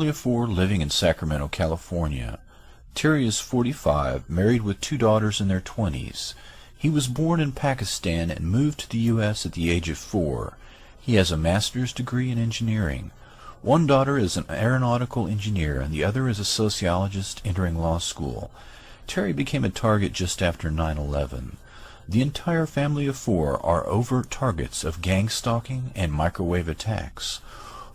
family of 4 living in Sacramento, California. Terry is 45, married with 2 daughters in their 20s. He was born in Pakistan and moved to the U.S. at the age of 4. He has a master's degree in engineering. One daughter is an aeronautical engineer and the other is a sociologist entering law school. Terry became a target just after 9/11. The entire family of 4 are overt targets of gang stalking and microwave attacks.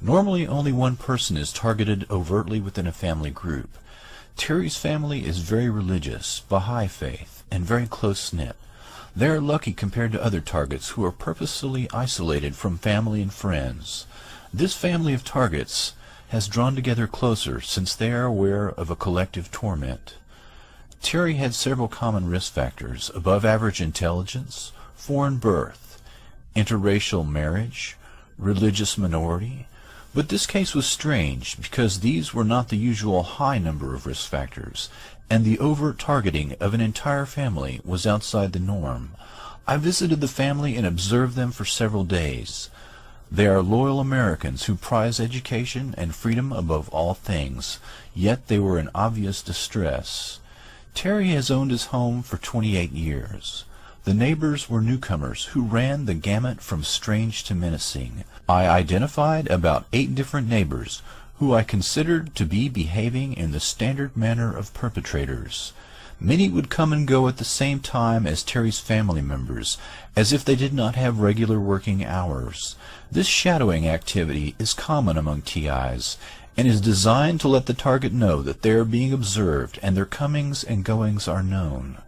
Normally only one person is targeted overtly within a family group. Terry's family is very religious, Baha'i faith, and very close-knit. They are lucky compared to other targets who are purposefully isolated from family and friends. This family of targets has drawn together closer since they are aware of a collective torment. Terry had several common risk factors: above average intelligence, foreign birth, interracial marriage, religious minority. But this case was strange because these were not the usual high number of risk factors, and the overt targeting of an entire family was outside the norm. I visited the family and observed them for several days. They are loyal Americans who prize education and freedom above all things, yet they were in obvious distress. Terry has owned his home for 28 years. The neighbors were newcomers who ran the gamut from strange to menacing. I identified about 8 different neighbors who I considered to be behaving in the standard manner of perpetrators. Many would come and go at the same time as Terry's family members, as if they did not have regular working hours. This shadowing activity is common among TIs, and is designed to let the target know that they are being observed and their comings and goings are known.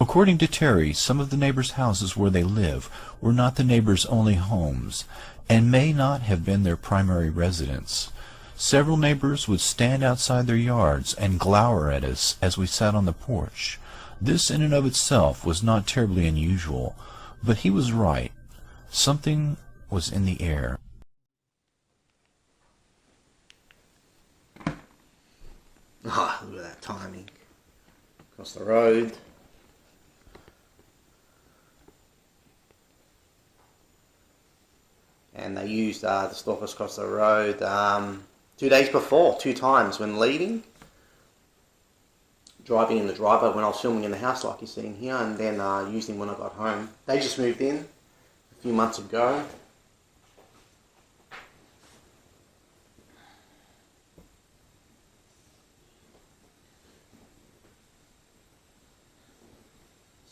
According to Terry, some of the neighbors' houses where they live were not the neighbors' only homes, and may not have been their primary residence. Several neighbors would stand outside their yards and glower at us as we sat on the porch. This in and of itself was not terribly unusual, but he was right. Something was in the air. Ah, look at that timing. Across the road. And they used the stalkers across the road 2 days before, 2 times when leaving. Driving in the driveway when I was filming in the house like you're seeing here, and then used him when I got home. They just moved in a few months ago.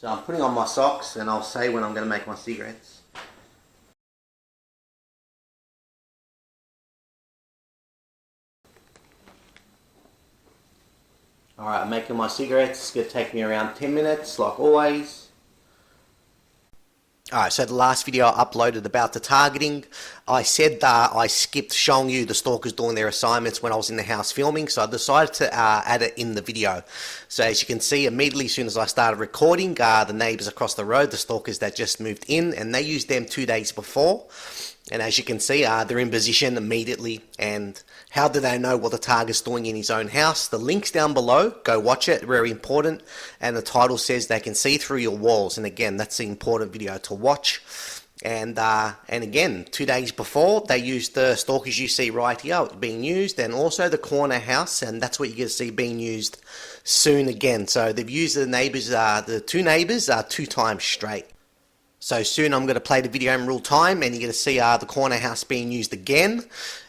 So I'm putting on my socks and I'll say when I'm going to make my cigarettes. Alright, I'm making my cigarettes. It's going to take me around 10 minutes, like always. Alright, so the last video I uploaded about the targeting, I said that I skipped showing you the stalkers doing their assignments when I was in the house filming, so I decided to add it in the video. So as you can see, immediately as soon as I started recording, the neighbours across the road, the stalkers that just moved in, and they used them 2 days before. And as you can see, they're in position immediately. And how do they know what the target's doing in his own house? The link's down below. Go watch it. Very important. And the title says they can see through your walls. And again, that's the important video to watch. And again, 2 days before, they used the stalkers you see right here being used, and also the corner house. And that's what you're going to see being used soon again. So they've used the neighbours, the 2 neighbours, 2 times straight. So soon I'm going to play the video in real time, and you're going to see the corner house being used again.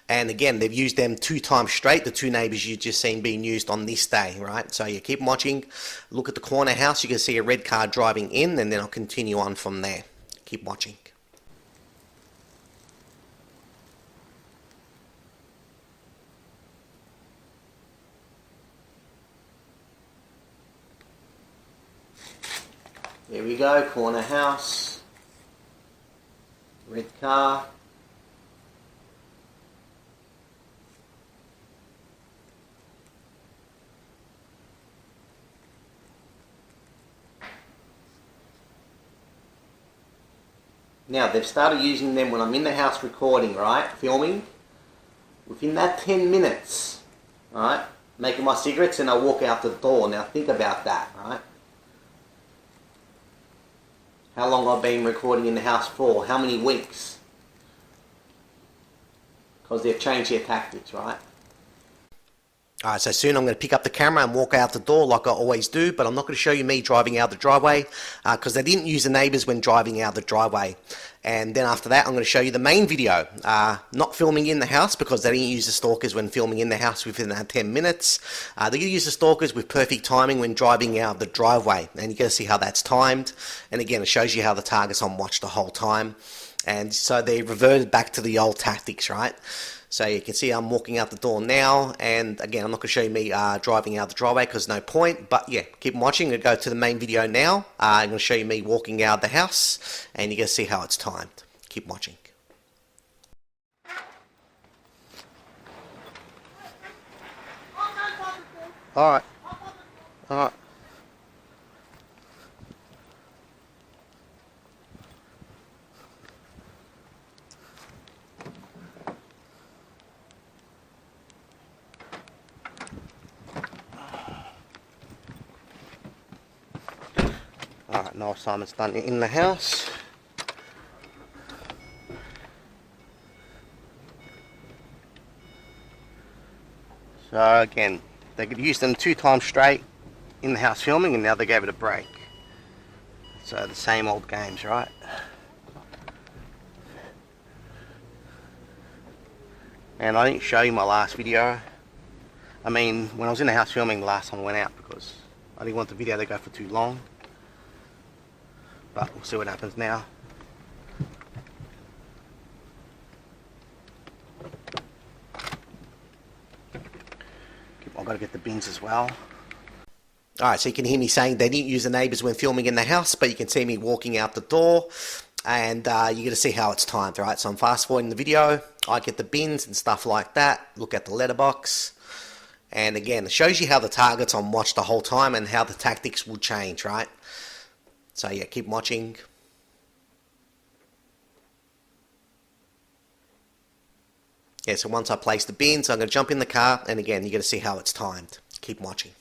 And again, they've used them 2 times straight, the 2 neighbours you've just seen being used on this day, right? So you keep watching, look at the corner house, you can see a red car driving in, and then I'll continue on from there. Keep watching. There we go, corner house. Red car. Now they've started using them when I'm in the house recording, right? Filming. Within that 10 minutes, right? Making my cigarettes and I walk out the door. Now think about that, right? How long I've been recording in the house for, how many weeks? Because they've changed their tactics, right? Alright, so soon I'm going to pick up the camera and walk out the door like I always do, but I'm not going to show you me driving out the driveway because they didn't use the neighbours when driving out the driveway. And then after that, I'm going to show you the main video, not filming in the house because they didn't use the stalkers when filming in the house within 10 minutes. They're going to use the stalkers with perfect timing when driving out the driveway. And you're going to see how that's timed. And again, it shows you how the target's on watch the whole time. And so they reverted back to the old tactics, right? So you can see I'm walking out the door now, and again, I'm not going to show you me driving out the driveway because no point, but yeah, keep watching. I'm going to go to the main video now. I'm going to show you me walking out the house, and you're going to see how it's timed. Keep watching. Alright. Alright. Alright, now Simon's done it in the house. So again, they could use them 2 times straight in the house filming, and now they gave it a break. So the same old games, right? And I didn't show you my last video. I mean, when I was in the house filming the last time I went out, because I didn't want the video to go for too long. But we'll see what happens now. I've got to get the bins as well. Alright, so you can hear me saying they didn't use the neighbours when filming in the house, but you can see me walking out the door, and you're going to see how it's timed, right? So I'm fast forwarding the video, I get the bins and stuff like that, look at the letterbox, and again, it shows you how the target's on watch the whole time and how the tactics will change, right? So yeah, keep watching. Yeah, so once I place the bins, I'm going to jump in the car, and again, you're going to see how it's timed. Keep watching.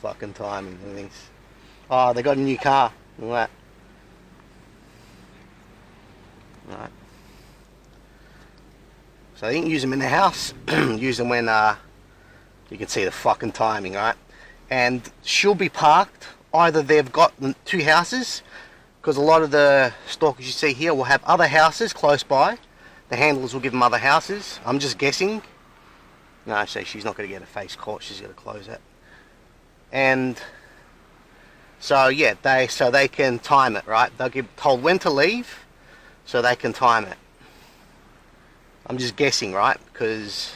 Fucking timing and things. Oh, they got a new car. Look at that. Right. So they didn't use them in the house. Use them when you can see the fucking timing, right? And she'll be parked. Either they've got 2 houses, because a lot of the stalkers you see here will have other houses close by. The handlers will give them other houses. I'm just guessing. No, so she's not going to get a face caught. She's going to close it. And so yeah, they can time it, right? They'll get told when to leave, so they can time it. I'm just guessing, right? Because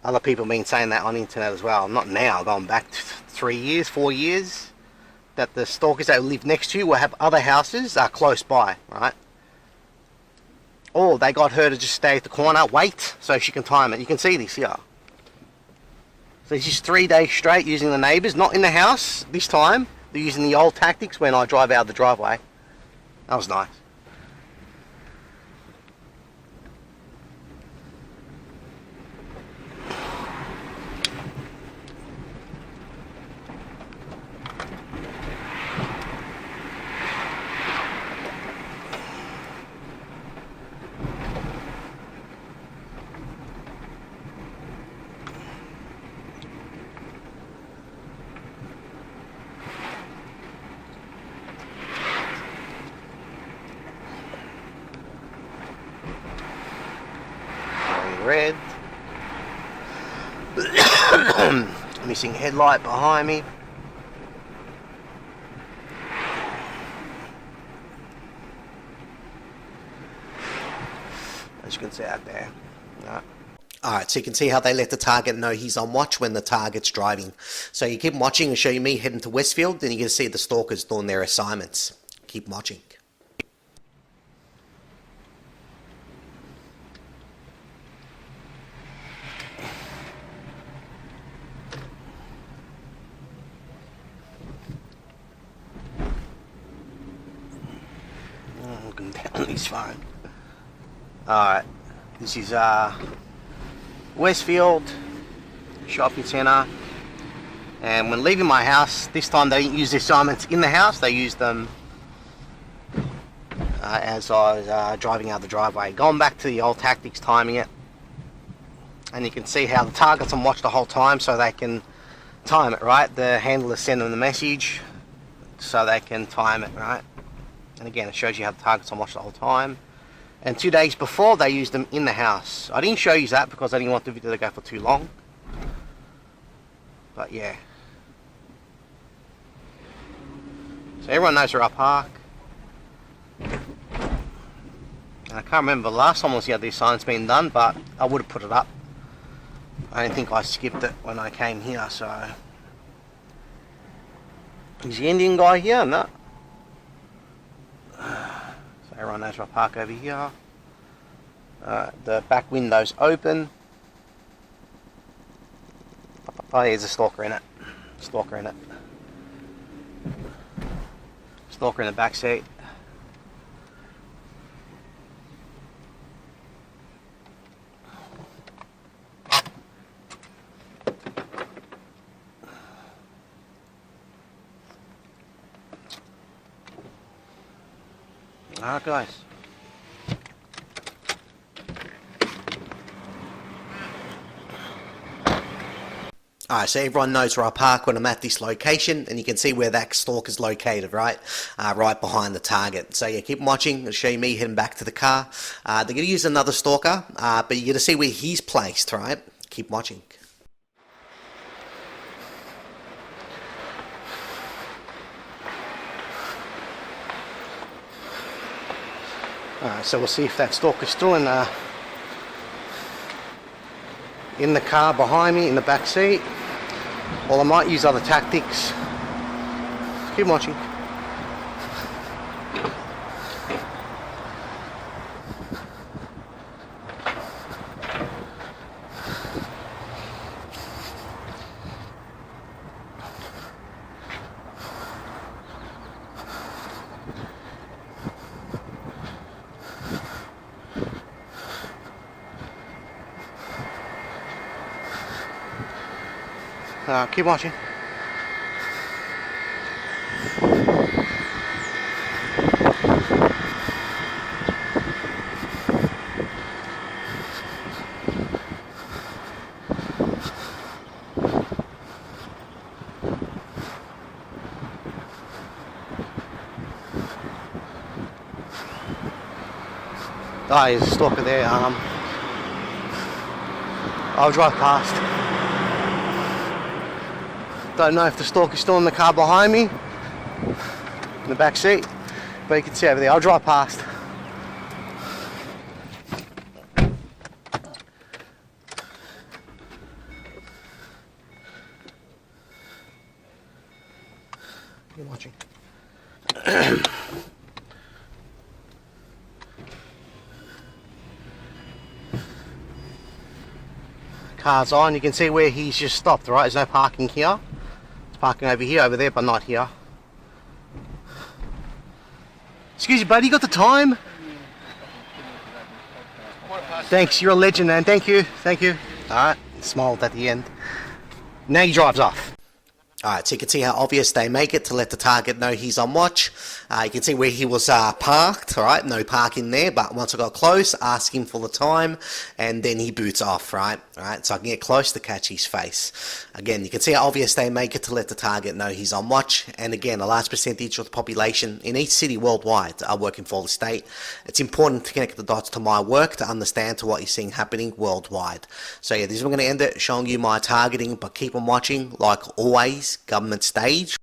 other people have been saying that on the internet as well. Not now, going back to 3 years, 4 years, that the stalkers that live next to you will have other houses close by, right? Or they got her to just stay at the corner, wait, so she can time it. You can see this here. So it's just 3 days straight using the neighbours, not in the house this time. They're using the old tactics when I drive out of the driveway. That was nice. Red. Missing headlight behind me. As you can see out there. No. Alright, so you can see how they let the target know he's on watch when the target's driving. So you keep watching and show you me heading to Westfield, then you're going to see the stalkers doing their assignments. Keep watching. his phone. Alright, this is Westfield shopping centre, and when leaving my house, this time they didn't use the assignments in the house, they used them as I was driving out the driveway. Going back to the old tactics, timing it, and you can see how the target's on watch the whole time, so they can time it, right? The handlers send them the message so they can time it, right? And again, it shows you how the target's on watch the whole time. And 2 days before, they used them in the house. I didn't show you that because I didn't want the video to go for too long. But yeah. So everyone knows where I park. And I can't remember the last time I was here, the sign's been done, but I would have put it up. I don't think I skipped it when I came here, so. Is the Indian guy here? No. So everyone knows where I park over here. The back window's open. Oh, there's a stalker in it. Stalker in it. Stalker in the back seat. Alright guys. Alright, so everyone knows where I park when I'm at this location, and you can see where that stalker's located, right? Right behind the target. So yeah, keep watching. It'll show you me heading back to the car. They're going to use another stalker, but you're going to see where he's placed, right? Keep watching. Alright, so we'll see if that stalker's still in the car behind me, in the back seat. Or I might use other tactics. Keep watching. Keep watching. Oh, there's a stalker there. I'll drive past. Don't know if the stalker's still in the car behind me, in the back seat, but you can see over there. I'll drive past. You're watching. Car's on. You can see where he's just stopped. Right, there's no parking here. Parking over here, over there, but not here. Excuse me, buddy, you got the time? Thanks, you're a legend, man. Thank you, thank you. Alright, smiled at the end. Now he drives off. Alright, so you can see how obvious they make it to let the target know he's on watch. You can see where he was parked, alright, no parking there, but once I got close, ask him for the time, and then he boots off, right? Alright, so I can get close to catch his face. Again, you can see how obvious they make it to let the target know he's on watch, and again, a large percentage of the population in each city worldwide are working for the state. It's important to connect the dots to my work to understand to what you're seeing happening worldwide. So yeah, this is where I'm going to end it, showing you my targeting, but keep on watching, like always, government stage.